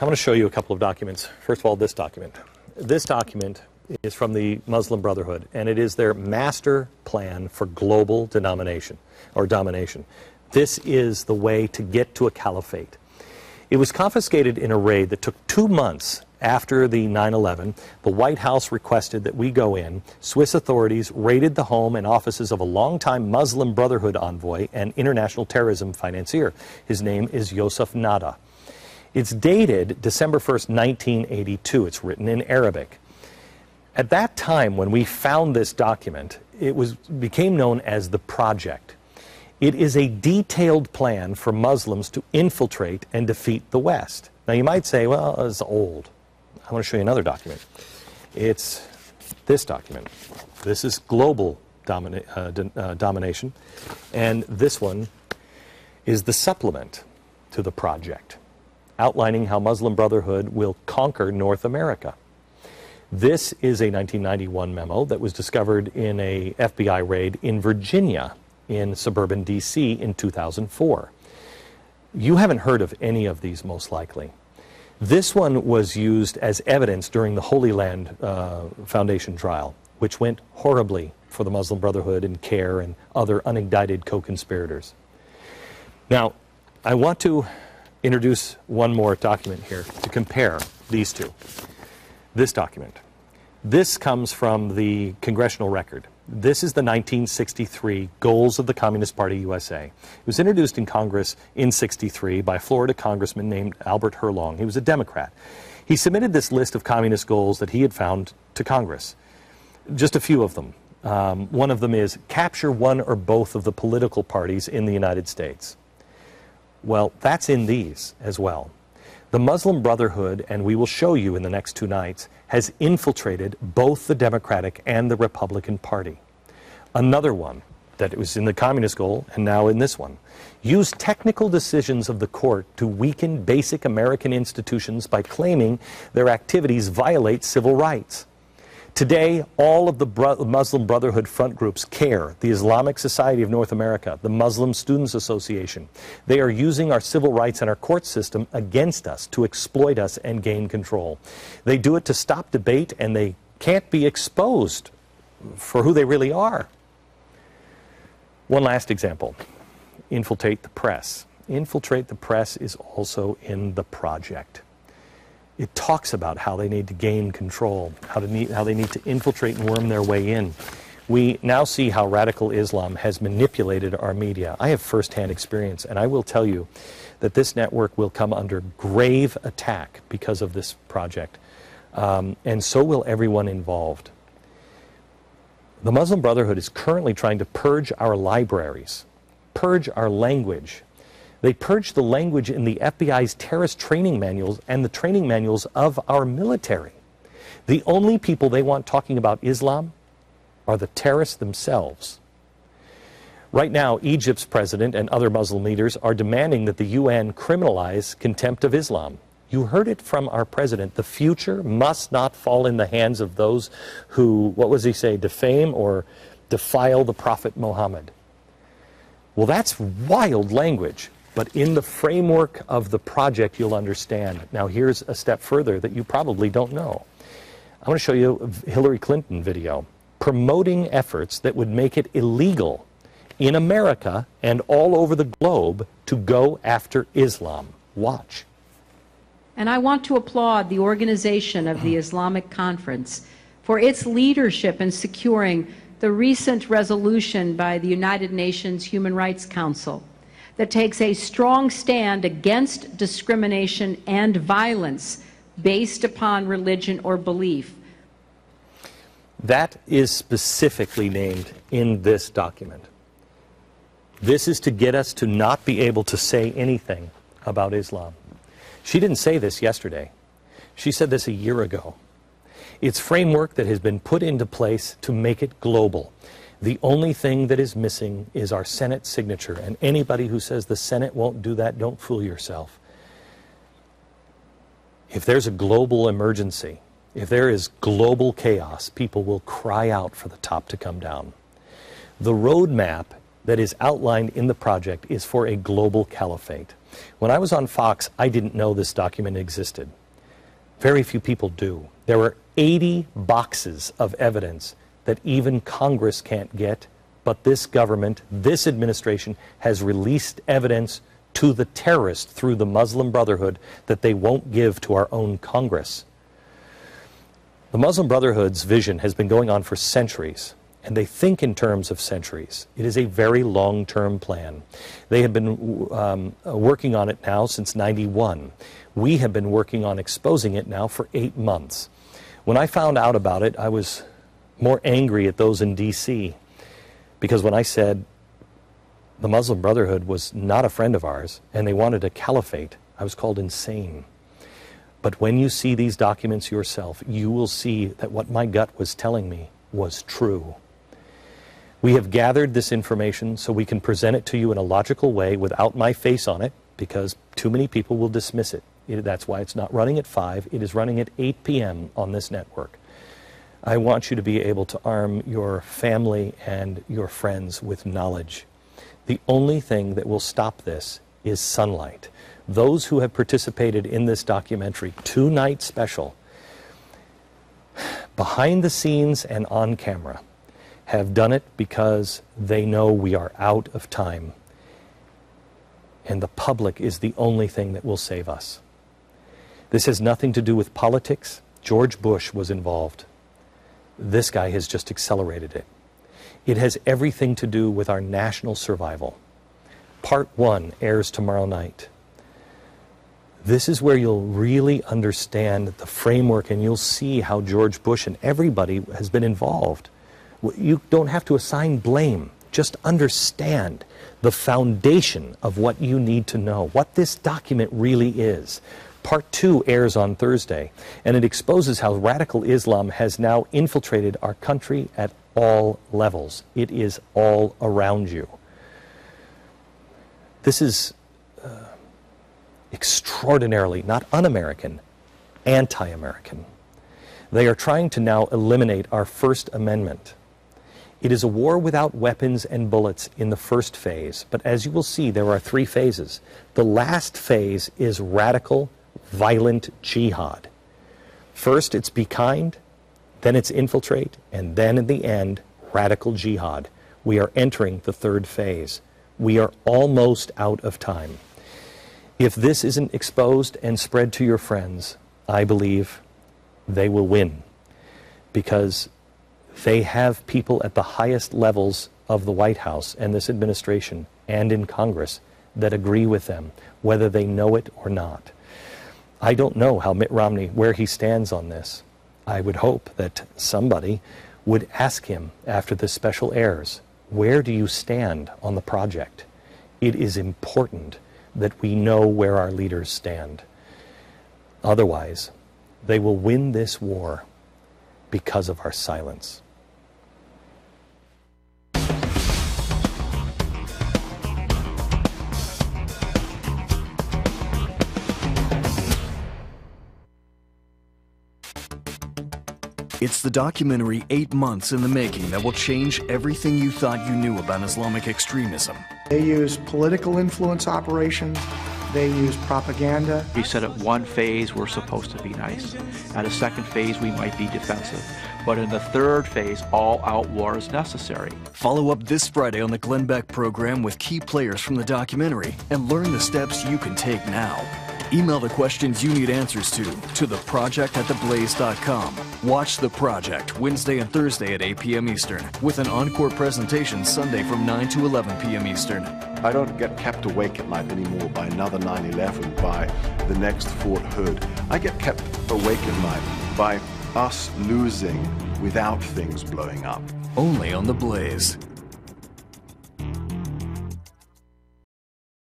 I want to show you a couple of documents. First of all, this document. This document is from the Muslim Brotherhood, and it is their master plan for global domination. This is the way to get to a caliphate. It was confiscated in a raid that took 2 months after the 9/11. The White House requested that we go in. Swiss authorities raided the home and offices of a longtime Muslim Brotherhood envoy and international terrorism financier. His name is Yousef Nada. It's dated December 1st, 1982. It's written in Arabic. At that time, when we found this document, it became known as the Project. It is a detailed plan for Muslims to infiltrate and defeat the West. Now, you might say, well, it's old. I want to show you another document. It's this document. This is global domination, and this one is the supplement to the Project, outlining how Muslim Brotherhood will conquer North America. This is a 1991 memo that was discovered in a FBI raid in Virginia, in suburban D.C. in 2004. You haven't heard of any of these, most likely. This one was used as evidence during the Holy Land Foundation trial, which went horribly for the Muslim Brotherhood and CAIR and other unindicted co-conspirators. Now, I want to introduce one more document here to compare these two. This document. This comes from the Congressional Record. This is the 1963 Goals of the Communist Party USA. It was introduced in Congress in '63 by a Florida congressman named Albert Herlong. He was a Democrat. He submitted this list of communist goals that he had found to Congress. Just a few of them. One of them is capture one or both of the political parties in the United States. Well, that's in these as well. The Muslim Brotherhood, and we will show you in the next 2 nights, has infiltrated both the Democratic and the Republican Party. Another one, that it was in the communist goal and now in this one, used technical decisions of the court to weaken basic American institutions by claiming their activities violate civil rights. Today, all of the Muslim Brotherhood front groups, CAIR, the Islamic Society of North America, the Muslim Students Association, they are using our civil rights and our court system against us to exploit us and gain control. They do it to stop debate, and they can't be exposed for who they really are. One last example, infiltrate the press. Infiltrate the press is also in the Project. It talks about how they need to gain control, how they need to infiltrate and worm their way in. We now see how radical Islam has manipulated our media. I have firsthand experience, and I will tell you that this network will come under grave attack because of this project, and so will everyone involved. The Muslim Brotherhood is currently trying to purge our libraries, purge our language. They purged the language in the FBI's terrorist training manuals and the training manuals of our military. The only people they want talking about Islam are the terrorists themselves. Right now, Egypt's president and other Muslim leaders are demanding that the UN criminalize contempt of Islam. You heard it from our president. The future must not fall in the hands of those who, what was he say, defame or defile the Prophet Muhammad. Well, that's wild language. But in the framework of the Project, you'll understand. Now, here's a step further that you probably don't know. I want to show you a Hillary Clinton video promoting efforts that would make it illegal in America and all over the globe to go after Islam. Watch. And I want to applaud the organization of the Islamic Conference for its leadership in securing the recent resolution by the United Nations Human Rights Council that takes a strong stand against discrimination and violence based upon religion or belief. That is specifically named in this document. This is to get us to not be able to say anything about Islam. She didn't say this yesterday. She said this a year ago. It's framework that has been put into place to make it global. The only thing that is missing is our Senate signature, and anybody who says the Senate won't do that, don't fool yourself. If there's a global emergency, if there is global chaos, people will cry out for the top to come down. The roadmap that is outlined in the Project is for a global caliphate. When I was on Fox, I didn't know this document existed. Very few people do. There were 80 boxes of evidence that even Congress can't get, but this government, this administration, has released evidence to the terrorists through the Muslim Brotherhood that they won't give to our own Congress. The Muslim Brotherhood's vision has been going on for centuries, and they think in terms of centuries. It is a very long-term plan. They have been working on it now since '91. We have been working on exposing it now for 8 months. When I found out about it, I was more angry at those in D.C., because when I said the Muslim Brotherhood was not a friend of ours and they wanted a caliphate, I was called insane. But when you see these documents yourself, you will see that what my gut was telling me was true. We have gathered this information so we can present it to you in a logical way without my face on it, because too many people will dismiss it. That's why it's not running at 5, it is running at 8 p.m. on this network. I want you to be able to arm your family and your friends with knowledge. The only thing that will stop this is sunlight. Those who have participated in this documentary, 2-night special, behind the scenes and on camera, have done it because they know we are out of time. And the public is the only thing that will save us. This has nothing to do with politics. George Bush was involved. This guy has just accelerated it. It has everything to do with our national survival. Part 1 airs tomorrow night. This is where you'll really understand the framework, and you'll see how George Bush and everybody has been involved. You don't have to assign blame. Just understand the foundation of what you need to know, what this document really is. Part 2 airs on Thursday, and it exposes how radical Islam has now infiltrated our country at all levels. It is all around you. This is extraordinarily, not un-American, anti-American. They are trying to now eliminate our First Amendment. It is a war without weapons and bullets in the first phase, but as you will see, there are 3 phases. The last phase is radical, violent jihad. First, it's be kind, then it's infiltrate, and then in the end, radical jihad. We are entering the 3rd phase. We are almost out of time. If this isn't exposed and spread to your friends, I believe they will win, because they have people at the highest levels of the White House and this administration and in Congress that agree with them, whether they know it or not. I don't know how Mitt Romney, where he stands on this. I would hope that somebody would ask him after this special airs, where do you stand on the project? It is important that we know where our leaders stand. Otherwise, they will win this war because of our silence. It's the documentary 8 Months in the Making that will change everything you thought you knew about Islamic extremism. They use political influence operations. They use propaganda. We said at one phase we're supposed to be nice. At a second phase we might be defensive. But in the 3rd phase, all-out war is necessary. Follow up this Friday on the Glenn Beck program with key players from the documentary and learn the steps you can take now. Email the questions you need answers to theproject@theblaze.com. Watch The Project Wednesday and Thursday at 8 p.m. Eastern with an encore presentation Sunday from 9 to 11 p.m. Eastern. I don't get kept awake at night anymore by another 9/11, by the next Fort Hood. I get kept awake at night by us losing without things blowing up. Only on The Blaze.